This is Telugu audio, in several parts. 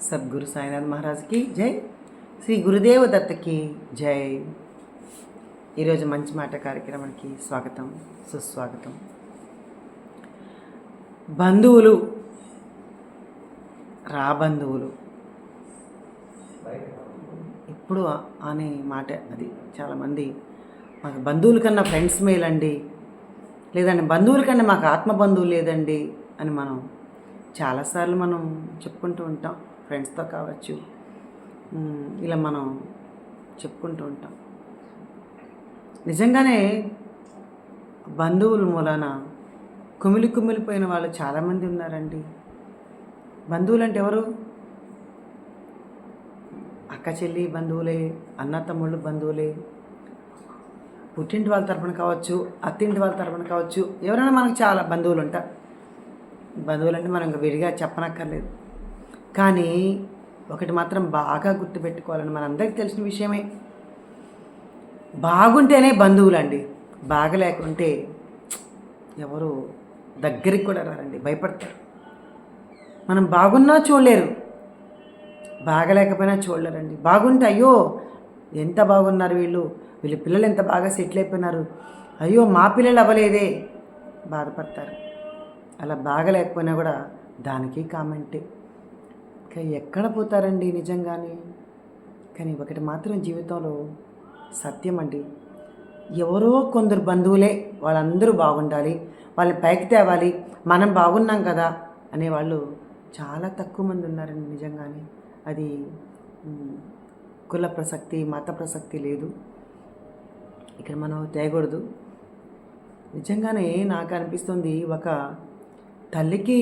సద్గురు సాయినాథ్ మహారాజ్కి జై, శ్రీ గురుదేవ దత్తకి జై. ఈరోజు మంచి మాట కార్యక్రమానికి స్వాగతం, సుస్వాగతం. బంధువులు, రాబంధువులు ఇప్పుడు అనే మాట అది. చాలామంది మాకు బంధువుల కన్నా ఫ్రెండ్స్ మేలండి, లేదండి బంధువుల కన్నా మాకు ఆత్మ బంధువులు లేదండి అని మనం చాలాసార్లు మనం చెప్పుకుంటూ ఉంటాం. ఫ్రెండ్స్తో కావచ్చు, ఇలా మనం చెప్పుకుంటూ ఉంటాం. నిజంగానే బంధువుల మూలాన కుమిలిపోయిన వాళ్ళు చాలామంది ఉన్నారండి. బంధువులు అంటే ఎవరు? అక్క చెల్లి బంధువులే, అన్న తమ్ముళ్ళు బంధువులే, పుట్టింటి వాళ్ళ తరపున కావచ్చు, అత్తింటి వాళ్ళ తరపున కావచ్చు, ఎవరైనా మనకు చాలా బంధువులు ఉంటారు. బంధువులు అంటే మనం ఇంకా విడిగా చెప్పనక్కర్లేదు. కానీ ఒకటి మాత్రం బాగా గుర్తుపెట్టుకోవాలని మనందరికీ తెలిసిన విషయమే, బాగుంటేనే బంధువులు అండి. బాగలేకుంటే ఎవరు దగ్గరికి కూడా రారండి, భయపడతారు. మనం బాగున్నా చూడలేరు, బాగలేకపోయినా చూడలేరండి. బాగుంటే అయ్యో ఎంత బాగున్నారు వీళ్ళు పిల్లలు ఎంత బాగా సెటిల్ అయిపోయినారు, అయ్యో మా పిల్లలు అవ్వలేదే, బాధపడతారు. అలా బాగలేకపోయినా కూడా దానికి కామెంటే. ఎక్కడ పోతారండి నిజంగానే. కానీ ఒకటి మాత్రం జీవితంలో సత్యం అండి, ఎవరో కొందరు బంధువులే వాళ్ళందరూ బాగుండాలి, వాళ్ళని పైకి తేవాలి, మనం బాగున్నాం కదా అనేవాళ్ళు చాలా తక్కువ మంది ఉన్నారండి నిజంగానే. అది కుల ప్రసక్తి, మత ప్రసక్తి లేదు, ఇక్కడ మనం తేయకూడదు. నిజంగానే నాకు అనిపిస్తుంది, ఒక తల్లికి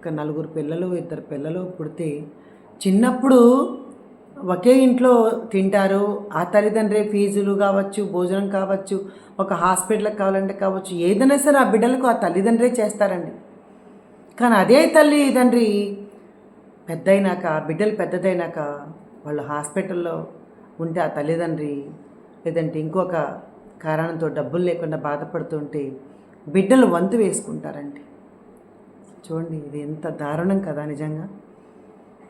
ఒక 4 పిల్లలు 2 పిల్లలు పుడితే చిన్నప్పుడు ఒకే ఇంట్లో తింటారు. ఆ తల్లిదండ్రి ఫీజులు కావచ్చు, భోజనం కావచ్చు, ఒక హాస్పిటల్కి కావాలంటే కావచ్చు, ఏదైనా సరే ఆ బిడ్డలకు ఆ తల్లిదండ్రే చేస్తారండి. కానీ అదే తల్లిదండ్రి పెద్దయినాక, బిడ్డలు పెద్దదైనాక వాళ్ళు హాస్పిటల్లో ఉంటే ఆ తల్లిదండ్రి లేదంటే ఇంకొక కారణంతో డబ్బులు లేకుండా బాధపడుతుంటే బిడ్డలు వంతు వేసుకుంటారండి. చూడండి, ఇది ఎంత దారుణం కదా నిజంగా.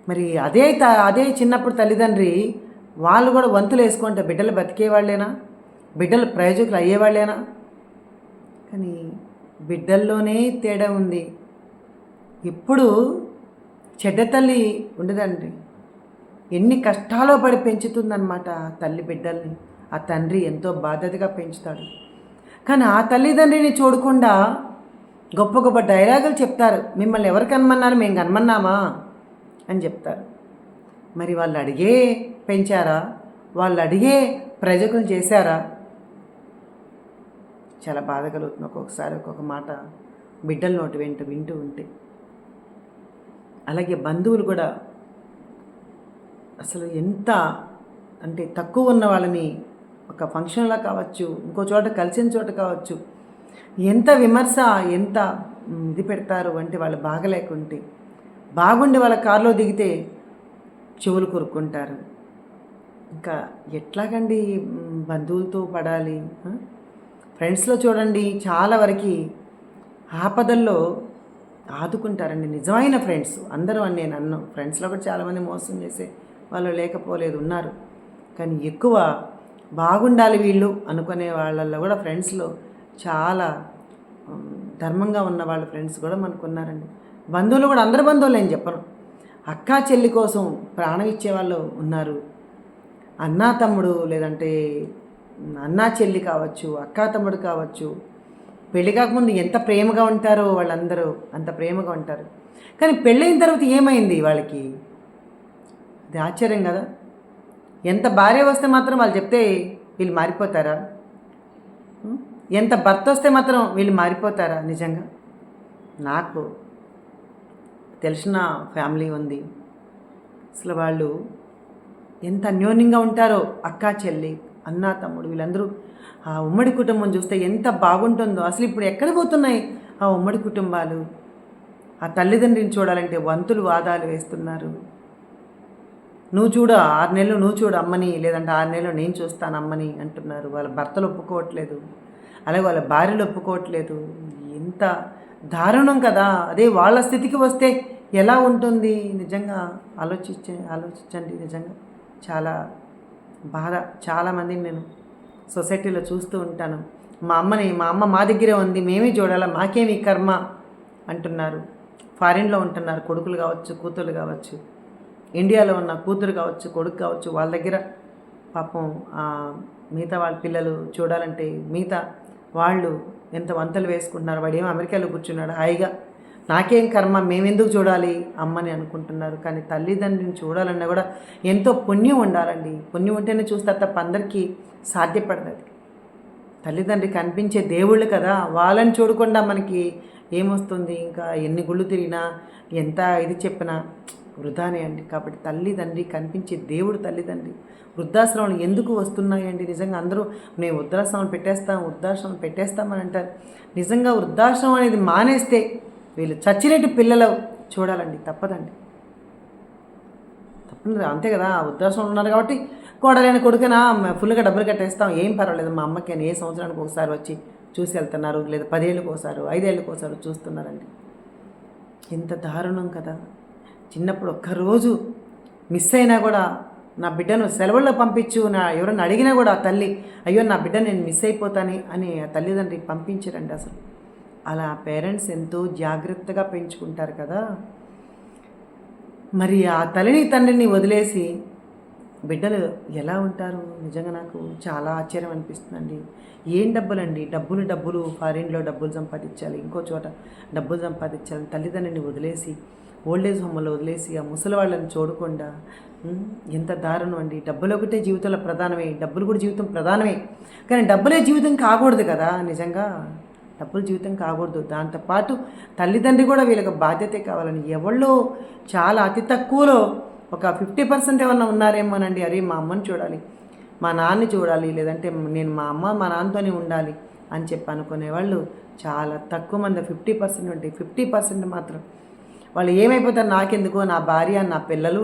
మరి అదే చిన్నప్పుడు తల్లిదండ్రి వాళ్ళు కూడా వంతులు వేసుకుంటే బిడ్డలు బతికేవాళ్ళేనా, బిడ్డలు ప్రయోజకులు అయ్యేవాళ్ళేనా? కానీ బిడ్డల్లోనే తేడా ఉంది. ఎప్పుడు చెడ్డ తల్లి ఉండదండి, ఎన్ని కష్టాలో పడి పెంచుతుందన్నమాట తల్లి బిడ్డల్ని. ఆ తండ్రి ఎంతో బాధ్యతగా పెంచుతాడు. కానీ ఆ తల్లిదండ్రిని చూడకుండా గొప్ప గొప్ప డైలాగులు చెప్తారు. మిమ్మల్ని ఎవరు కనమన్నారు, మేము కనమన్నామా అని చెప్తారు. మరి వాళ్ళు అడిగే పెంచారా, వాళ్ళు అడిగే ప్రయోజకులు చేశారా? చాలా బాధ కలుగుతుంది ఒక్కొక్కసారి ఒక్కొక్క మాట బిడ్డల నోటి వింటూ ఉంటే. అలాగే బంధువులు కూడా అసలు ఎంత అంటే తక్కువ ఉన్న వాళ్ళని ఒక ఫంక్షన్లో కావచ్చు, ఇంకో చోట కలిసిన చోట కావచ్చు, ఎంత విమర్శ, ఎంత ఇది పెడతారు అంటే వాళ్ళు బాగలేకుంటే. బాగుండి వాళ్ళ కారులో దిగితే చెవులు కొరుక్కుంటారు. ఇంకా ఎట్లాగండి బంధువులతో పడాలి? ఫ్రెండ్స్లో చూడండి, చాలా వరకు ఆపదల్లో ఆదుకుంటారండి నిజమైన ఫ్రెండ్స్. అందరూ అని నేను అన్నాను, ఫ్రెండ్స్లో కూడా చాలామంది మోసం చేసే వాళ్ళు లేకపోలేదు, ఉన్నారు. కానీ ఎక్కువ బాగుండాలి వీళ్ళు అనుకునే వాళ్ళల్లో కూడా ఫ్రెండ్స్లో చాలా ధర్మంగా ఉన్న వాళ్ళ ఫ్రెండ్స్ కూడా మనకు ఉన్నారండి. బంధువులు కూడా అందరు బంధువులు నేను చెప్పను, అక్కా చెల్లి కోసం ప్రాణం ఇచ్చేవాళ్ళు ఉన్నారు. అన్నా తమ్ముడు, లేదంటే అన్నా చెల్లి కావచ్చు, అక్కా తమ్ముడు కావచ్చు, పెళ్లి కాకముందు ఎంత ప్రేమగా ఉంటారో వాళ్ళందరూ అంత ప్రేమగా ఉంటారు. కానీ పెళ్ళైన తర్వాత ఏమైంది వాళ్ళకి? అది ఆశ్చర్యం కదా. ఎంత భార్య వస్తే మాత్రం వాళ్ళు చెప్తే వీళ్ళు మారిపోతారా? ఎంత భర్త వస్తే మాత్రం వీళ్ళు మారిపోతారా? నిజంగా నాకు తెలిసిన ఫ్యామిలీ ఉంది, అసలు వాళ్ళు ఎంత అన్యోన్యంగా ఉంటారో. అక్కా చెల్లి, అన్నా తమ్ముడు, వీళ్ళందరూ ఆ ఉమ్మడి కుటుంబం చూస్తే ఎంత బాగుంటుందో. అసలు ఇప్పుడు ఎక్కడ పోతున్నాయి ఆ ఉమ్మడి కుటుంబాలు? ఆ తల్లిదండ్రిని చూడాలంటే వంతులు వాదాలు వేస్తున్నారు. నువ్వు చూడు 6 నెలలు నువ్వు చూడు అమ్మని, లేదంటే 6 నెలలు నేను చూస్తాను అమ్మని అంటున్నారు. వాళ్ళ భర్తలు ఒప్పుకోవట్లేదు, అలాగే వాళ్ళ భార్యలు ఒప్పుకోవట్లేదు. ఎంత దారుణం కదా. అదే వాళ్ళ స్థితికి వస్తే ఎలా ఉంటుంది నిజంగా ఆలోచించండి. నిజంగా చాలా బాధ. చాలామందిని నేను సొసైటీలో చూస్తూ ఉంటాను. మా అమ్మ మా దగ్గరే ఉంది, మేమే చూడాలా, మాకేమి కర్మ అంటున్నారు. ఫారిన్లో ఉంటున్నారు కొడుకులు కావచ్చు, కూతురు కావచ్చు, ఇండియాలో ఉన్న కూతురు కావచ్చు, కొడుకు కావచ్చు, వాళ్ళ దగ్గర పాపం మిగతా వాళ్ళ పిల్లలు చూడాలంటే మిగతా వాళ్ళు ఎంత వంతలు వేసుకుంటున్నారు. వాడు ఏమో అమెరికాలో కూర్చున్నాడు హాయిగా, నాకేం కర్మ, మేమెందుకు చూడాలి అమ్మని అనుకుంటున్నారు. కానీ తల్లిదండ్రిని చూడాలన్నా కూడా ఎంతో పుణ్యం ఉండాలండి. పుణ్యం ఉంటేనే చూస్తారు తప్ప అందరికీ సాధ్యపడదు. తల్లిదండ్రి కనిపించే దేవుళ్ళు కదా, వాళ్ళని చూడకుండా మనకి ఏమొస్తుంది? ఇంకా ఎన్ని గుళ్ళు తిరిగినా ఎంత ఇది చెప్పినా వృధానే అండి. కాబట్టి తల్లిదండ్రి కనిపించే దేవుడు తల్లిదండ్రి. వృద్ధాశ్రమాలు ఎందుకు వస్తున్నాయండి? నిజంగా అందరూ నేను వృద్ధాశ్రమం పెట్టేస్తామని అంటారు. నిజంగా వృద్ధాశ్రమం అనేది మానేస్తే వీళ్ళు చచ్చినట్టు పిల్లలు చూడాలండి. తప్పదు, అంతే కదా. వృద్ధాశ్రమంలో ఉన్నారు కాబట్టి కోడలైన కొడుకునా ఫుల్గా డబ్బులు కట్టేస్తాం, ఏం పర్వాలేదు మా అమ్మకి అని ఏ సంవత్సరానికి ఒకసారి వచ్చి చూసి వెళ్తున్నారు, లేదా 10 ఏళ్ళకి ఒకసారి 5 ఏళ్ళకి ఒకసారి చూస్తున్నారండి. ఎంత దారుణం కదా. చిన్నప్పుడు ఒక్కరోజు మిస్ అయినా కూడా నా బిడ్డను సెలవుల్లో పంపించు, ఎవరైనా అడిగినా కూడా ఆ తల్లి అయ్యో నా బిడ్డ నేను మిస్ అయిపోతాను అని ఆ తల్లిదండ్రి పంపించరండి. అసలు అలా పేరెంట్స్ ఎంతో జాగ్రత్తగా పెంచుకుంటారు కదా. మరి ఆ తల్లిని తండ్రిని వదిలేసి బిడ్డలు ఎలా ఉంటారు? నిజంగా నాకు చాలా ఆశ్చర్యం అనిపిస్తుందండి. ఏం డబ్బులండి, డబ్బులు ఫారిన్లో డబ్బులు సంపాదించాలి, ఇంకో చోట డబ్బులు సంపాదించాలి, తల్లిదండ్రిని వదిలేసి ఓల్డేజ్ హోమ్లో వదిలేసి ఆ ముసలి వాళ్ళని చూడకుండా ఎంత దారుణం అండి. డబ్బులు ఒకటే జీవితంలో ప్రధానమే, డబ్బులు కూడా జీవితం ప్రధానమే, కానీ డబ్బులే జీవితం కాకూడదు కదా. నిజంగా డబ్బులు జీవితం కాకూడదు. దాంతోపాటు తల్లిదండ్రి కూడా వీళ్ళకి బాధ్యతే కావాలని ఎవళ్ళో చాలా అతి తక్కువలో ఒక 50% ఏమన్నా ఉన్నారేమోనండి. అరే మా అమ్మని చూడాలి, మా నాన్నని చూడాలి, లేదంటే నేను మా అమ్మ మా నాన్నతోనే ఉండాలి అని చెప్పి అనుకునేవాళ్ళు చాలా తక్కువ మంది. 50% ఉంటాయి. 50% మాత్రం వాళ్ళు ఏమైపోతారు నాకెందుకు, నా భార్య, నా పిల్లలు,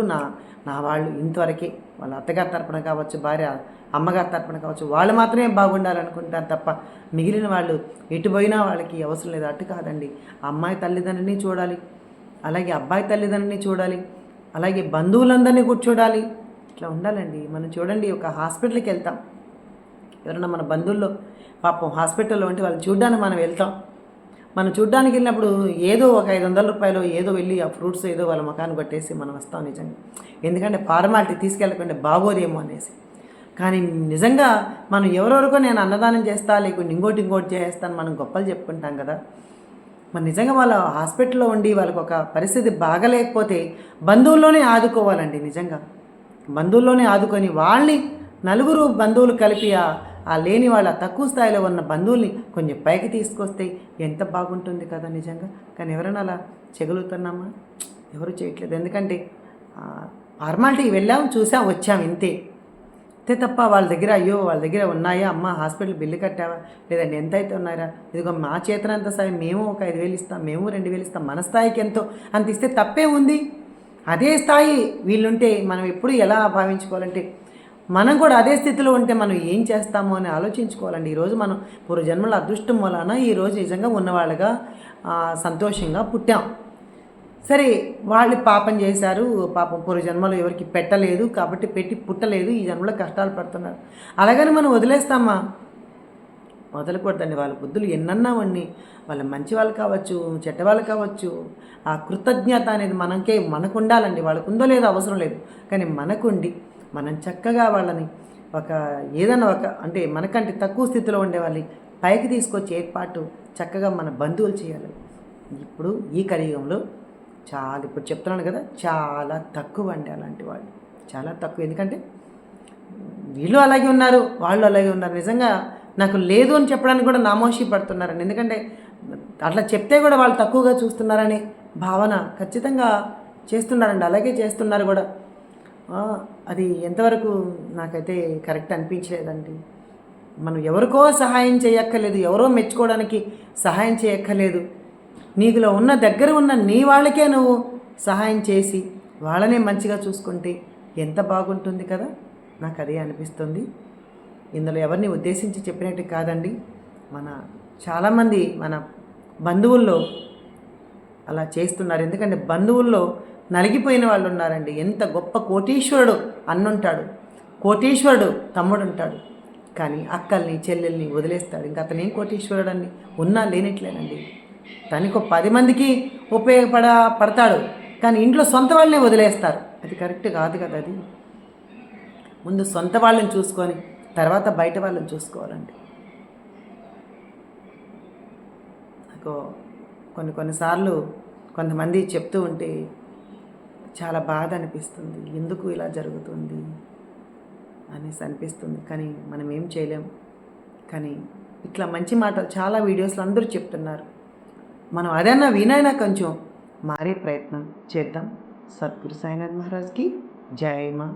నా వాళ్ళు ఇంతవరకే. వాళ్ళ అత్తగారి తరపున కావచ్చు, భార్య అమ్మగారి తరపున కావచ్చు, వాళ్ళు మాత్రమే బాగుండాలనుకుంటారు తప్ప మిగిలిన వాళ్ళు ఎటు పోయినా వాళ్ళకి అవసరం లేదు. అటు కాదండి. అమ్మాయి తల్లిదండ్రిని చూడాలి, అలాగే అబ్బాయి తల్లిదండ్రిని చూడాలి, అలాగే బంధువులందరినీ కూడా చూడాలి. ఇట్లా ఉండాలండి. మనం చూడండి, ఒక హాస్పిటల్కి వెళ్తాం, ఎవరన్నా మన బంధువుల్లో పాపం హాస్పిటల్లో ఉంటే వాళ్ళని చూడడానికి మనం వెళ్తాం. మనం చూడ్డానికి వెళ్ళినప్పుడు ఏదో ఒక 500 రూపాయలు ఏదో వెళ్ళి ఆ ఫ్రూట్స్ ఏదో వాళ్ళ ముఖాన్ని కొట్టేసి మనం వస్తాం నిజంగా. ఎందుకంటే ఫార్మాలిటీ తీసుకెళ్ళకుండా బాగోదేమో అనేసి. కానీ నిజంగా మనం ఎవరెవరికో నేను అన్నదానం చేస్తా, లేకుంటే ఇంకోటి చేస్తాను మనం గొప్పలు చెప్పుకుంటాం కదా. మరి నిజంగా వాళ్ళ హాస్పిటల్లో ఉండి వాళ్ళకి ఒక పరిస్థితి బాగలేకపోతే బంధువుల్లోనే ఆదుకోవాలండి. నిజంగా బంధువుల్లోనే ఆదుకొని వాళ్ళని నలుగురు బంధువులు కలిపి ఆ లేని వాళ్ళ తక్కువ స్థాయిలో ఉన్న బంధువుల్ని కొంచెం పైకి తీసుకొస్తే ఎంత బాగుంటుంది కదా నిజంగా. కానీ ఎవరైనా అలా చెగలుగుతున్నామా? ఎవరు చేయట్లేదు. ఎందుకంటే ఫార్మాలిటీకి వెళ్ళాం, చూసాం, వచ్చాం, ఇంతే తప్ప వాళ్ళ దగ్గర ఉన్నాయా, అమ్మ హాస్పిటల్ బిల్లు కట్టావా, లేదంటే ఎంత అయితే ఉన్నారా, ఇదిగో మా చేతనంత సాయం మేము ఒక 5,000 ఇస్తాం, మేము 2,000 ఇస్తాం, మన స్థాయికి ఎంతో అంత ఇస్తే తప్పే ఉంది. అదే స్థాయి వీళ్ళుంటే మనం ఎప్పుడు ఎలా భావించుకోవాలంటే మనం కూడా అదే స్థితిలో ఉంటే మనం ఏం చేస్తామో అని ఆలోచించుకోవాలండి. ఈరోజు మనం పూర్వజన్మల అదృష్టం వలన ఈరోజు నిజంగా ఉన్నవాళ్ళగా సంతోషంగా పుట్టాం. సరే, వాళ్ళు పాపం చేశారు, పాపం పూర్వజన్మలో ఎవరికి పెట్టలేదు కాబట్టి పెట్టి పుట్టలేదు, ఈ జన్మలో కష్టాలు పడుతున్నారు. అలాగని మనం వదిలేస్తామా? వదలకూడదండి. వాళ్ళ బుద్ధులు ఎన్నన్నా ఉన్ని, వాళ్ళ మంచి వాళ్ళు కావచ్చు, చెడ్డ వాళ్ళు కావచ్చు, ఆ కృతజ్ఞత అనేది మనకు ఉండాలండి. వాళ్ళకు ఉందో లేదో అవసరం లేదు, కానీ మనకుండి మనం చక్కగా వాళ్ళని ఏదైనా అంటే మనకంటే తక్కువ స్థితిలో ఉండే వాళ్ళని పైకి తీసుకొచ్చే ఏర్పాటు చక్కగా మన బంధువులు చేయాలి. ఇప్పుడు ఈ కలియుగంలో ఇప్పుడు చెప్తున్నాను కదా, చాలా తక్కువ అండి అలాంటి వాళ్ళు, చాలా తక్కువ. ఎందుకంటే వీళ్ళు అలాగే ఉన్నారు, వాళ్ళు అలాగే ఉన్నారు. నిజంగా నాకు లేదు అని చెప్పడానికి కూడా నామోషి పడుతున్నారండి. ఎందుకంటే అట్లా చెప్తే కూడా వాళ్ళు తక్కువగా చూస్తున్నారనే భావన ఖచ్చితంగా చేస్తున్నారండి. అలాగే చేస్తున్నారు కూడా. అది ఎంతవరకు నాకైతే కరెక్ట్ అనిపించలేదండి. మనం ఎవరికో సహాయం చేయక్కర్లేదు, ఎవరో మెచ్చుకోవడానికి సహాయం చేయక్కర్లేదు. నీకులో ఉన్న దగ్గర ఉన్న నీ వాళ్ళకే నువ్వు సహాయం చేసి వాళ్ళనే మంచిగా చూసుకుంటే ఎంత బాగుంటుంది కదా. నాకు అదే అనిపిస్తుంది. ఇందులో ఎవరిని ఉద్దేశించి చెప్పినట్టు కాదండి. చాలామంది మన బంధువుల్లో అలా చేస్తున్నారు. ఎందుకంటే బంధువుల్లో నలిగిపోయిన వాళ్ళు ఉన్నారండి. ఎంత గొప్ప కోటీశ్వరుడు అన్నుంటాడు, కోటీశ్వరుడు తమ్ముడు ఉంటాడు, కానీ అక్కల్ని చెల్లెల్ని వదిలేస్తాడు. ఇంకా అతను ఏం కోటీశ్వరుడు ఉన్నా లేనిట్లేనండి. తనకు 10 మందికి పడతాడు, కానీ ఇంట్లో సొంత వాళ్ళనే వదిలేస్తారు. అది కరెక్ట్ కాదు కదా. అది ముందు సొంత వాళ్ళని చూసుకొని తర్వాత బయట వాళ్ళని చూసుకోవాలండి. నాకు కొన్నిసార్లు కొంతమంది చెప్తూ ఉంటే చాలా బాధ అనిపిస్తుంది. ఎందుకు ఇలా జరుగుతుంది అనేసి అనిపిస్తుంది, కానీ మనం ఏం చేయలేం. కానీ ఇట్లా మంచి మాటలు చాలా వీడియోస్లో అందరూ చెప్తున్నారు. మనం అదన్నా వినైనా కొంచెం మారే ప్రయత్నం చేద్దాం. సద్గురు సాయినాథ్ మహారాజ్కి జై మా.